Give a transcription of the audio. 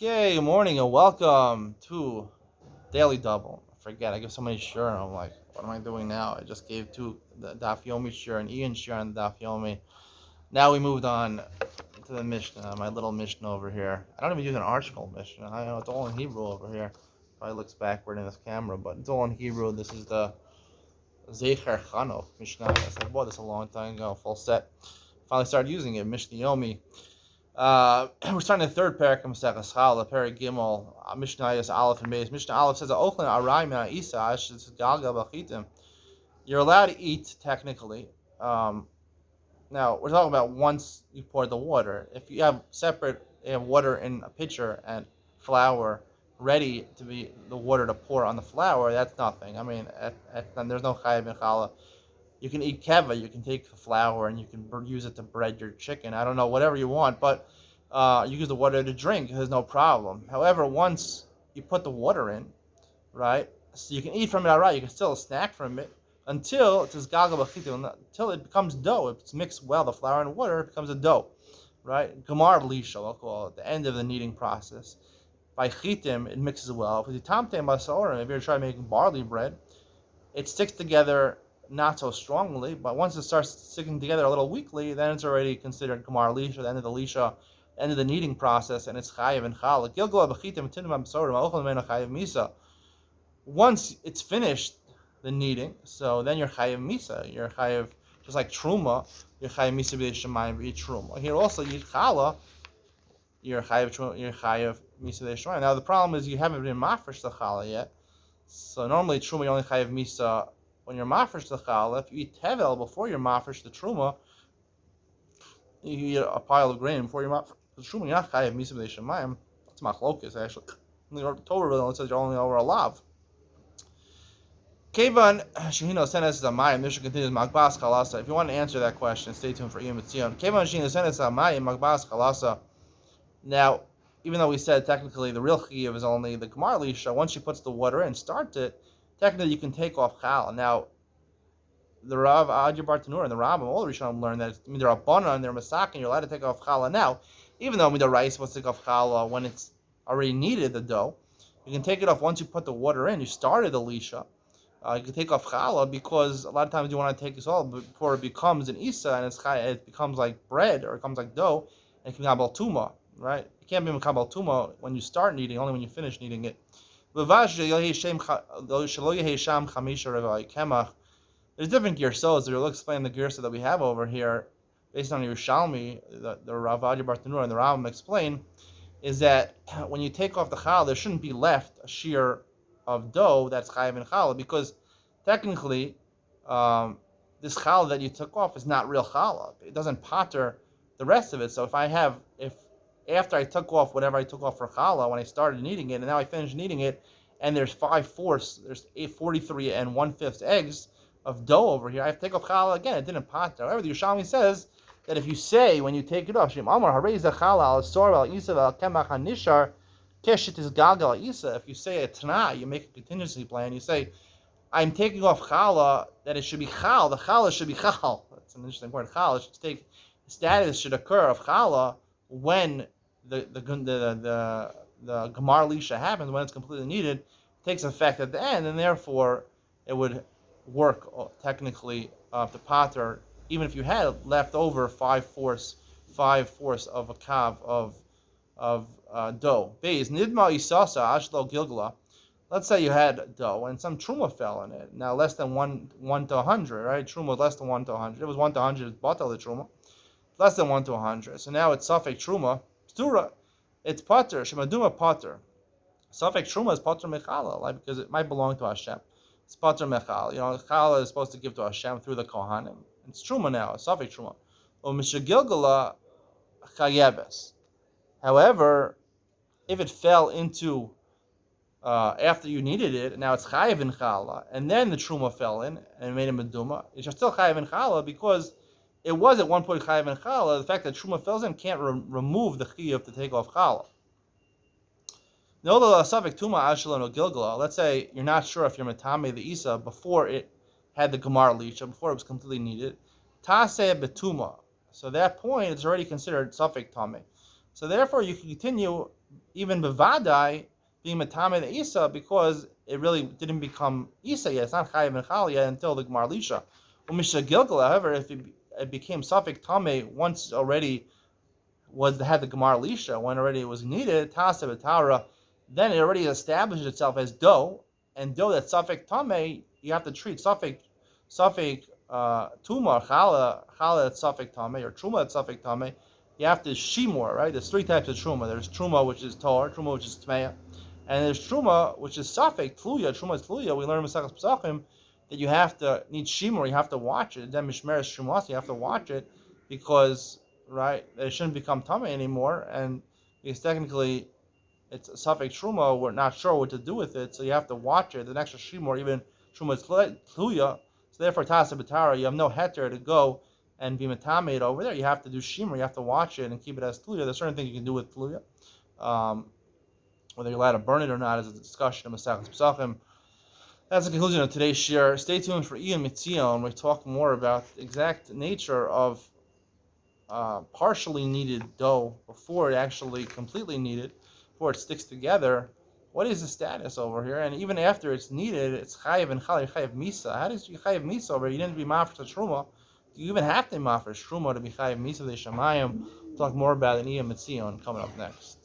Okay, good morning and welcome to Daily Double. I forget, I give somebody share and I'm like, what am I doing now? I just gave the Daf Yomi share and Ian share on the Daf Yomi. Now we moved on to the Mishnah, my little Mishnah over here. I don't even use an article Mishnah. I know it's all in Hebrew over here. Probably looks backward in this camera, but it's all in Hebrew. This is the Zecher Chanukh Mishnah. I bought this a long time ago, full set. Finally started using it, Mishnah Yomi. We're starting the third parak of Maseches Challah, parak Gimel, Mishnah Yas Aleph and Beis. Mishnah Aleph says, "Ochlan aray min ha'isa galgal b'chitim." You're allowed to eat technically. Now we're talking about once you pour the water. If you have water in a pitcher and flour ready to be the water to pour on the flour, that's nothing. I mean, there's no chayav in challah. You can eat keva. You can take the flour and you can use it to bread your chicken. I don't know, whatever you want, but you use the water to drink. There's no problem. However, once you put the water in, right, so you can eat from it, all right. You can still snack from it until it until it becomes dough. It's mixed well, the flour and water, it becomes a dough, right? Gemar lisha, I'll call it, the end of the kneading process. By chitim, it mixes well. If you try making barley bread, it sticks together not so strongly, but once it starts sticking together a little weakly, then it's already considered Gemar Lisha, the end of the Lisha, end of the kneading process, and it's Chayiv and Challah. Once it's finished, the kneading, so then you're Chayiv Misa, you're Chayiv, just like Truma, you're Chayiv Misa b'yei Shemayim b'yei Truma. Here also, you Challah, you're Chayiv Misa b'yei Shemayim. Now the problem is you haven't been mafresh the Challah yet, so normally Truma, you only Chayiv Misa when you're mafresh the challah. If you eat tevel before you're mafresh the truma, you eat a pile of grain before you're mafresh the truma, you're not chayav misa b'nei shemayim. That's machlokas actually. The Torah only says you're only over a lav. Kevan shehino senes zamayim. Mishnah continues magbas chalasa. If you want to answer that question, stay tuned for Yom Tzion. Kevan shehino senes zamayim magbas chalasa. Now, even though we said technically the real chiyuv is only the gemar lisha, once she puts the water in, starts it. Technically, you can take off challah. Now, the Rav Adya Bartanur and the Rambam, all the Rishonim learn that they're abana and they're masak, and you're allowed to take off challah now. Even though the rice was to take off challah when it's already kneaded, the dough, you can take it off once you put the water in. You started the lisha. You can take off challah because a lot of times you want to take this off before it becomes an isa and it becomes like bread or it becomes like dough, and it can be tuma, right? It can't be makabel tuma when you start kneading, only when you finish kneading it. There's different gersos. We'll explain the gersa that we have over here, based on Yerushalmi, the Rav Adya Bartanur and the Rambam explain, is that when you take off the challah, there shouldn't be left a shear of dough that's chayav in challah, because technically, this challah that you took off is not real challah. It doesn't pater the rest of it. So if after I took off whatever I took off for challah when I started kneading it, and now I finished kneading it, and there's 5/4, there's 43 and 1/5 eggs of dough over here, I have to take off challah again. It didn't pater. However, the Yerushalmi says that if you say when you take it off, Shem Amar Harei Challah al Sor al Isa al Kemach Hanishar Keshit is Gagal Isa. If you say a Tana, you make a contingency plan. You say, I'm taking off challah, that it should be chal. The challah should be chal. That's an interesting word. Chal. It should take status should occur of challah when the gemar lisha happens, when it's completely needed, it takes effect at the end, and therefore it would work technically to pater, even if you had left over 5/4 of a kav of dough. Beis nidma isasa ashlo gilgala. Let's say you had dough and some truma fell in it. Now less than 1 to 100, right? Truma was less than 1 to 100. It was 1 to 100. It's batal the truma. Less than 1 to 100. So now it's safek truma. Stura, it's pater. Shemaduma pater. Safek truma is pater mechala, like, because it might belong to Hashem. It's pater mechal. Chala is supposed to give to Hashem through the kohanim. It's truma now. It's safek truma. Or mishagilgala chayebes. However, if it fell into after you needed it, now it's chayiv in challah, and then the truma fell in and made a meduma, it's still chayiv in challah because it was at one point chayiv in challah. The fact that truma falls in can't remove the chiyuv to take off challah. Let's say you're not sure if you're matame the isa before it had the gemar lisha, before it was completely needed. Taseh betuma. So at that point, it's already considered safek tameh. So therefore, you can continue even bevadai being matame the isa because it really didn't become isa yet. It's not chayiv and chal yet until the Gemar Lisha. Umisha Gilgal, however, if it became suffix tame once already had the Gemar Lisha, when already it was needed, Tasa B'Tara, then it already established itself as dough, and dough that's suffix tame, you have to treat suffix tuma, challah that's suffix tame, or truma that's suffix tame, you have to shimor, right? There's three types of truma. There's truma, which is tor, truma, which is tmeya, and there's truma, which is suffix, tluya, truma is tluya. We learn in Masechus Pesachim that you have to need shimor, you have to watch it. Then mishmeres shumas, you have to watch it, because right, it shouldn't become tummy anymore, and because technically it's a suffix truma, we're not sure what to do with it, so you have to watch it. The extra shimor, even truma is tluya, so therefore tasa b'tara, you have no heter to go and be metamed over there. You have to do shimor, you have to watch it and keep it as tluya. There's certain things you can do with tluya. Whether you're allowed to burn it or not is a discussion of Masechus Pesachim. That's the conclusion of today's shir. Stay tuned for Ian Mitzion. We talk more about the exact nature of partially kneaded dough before it actually completely kneaded, before it sticks together. What is the status over here? And even after it's kneaded, it's chayiv and chayiv misa. How does you chayiv misa over here? You didn't be mafresh truma. Do you even have to mafresh truma to be chayiv misa the shamayim? We'll talk more about it in Ian Mitzion coming up next.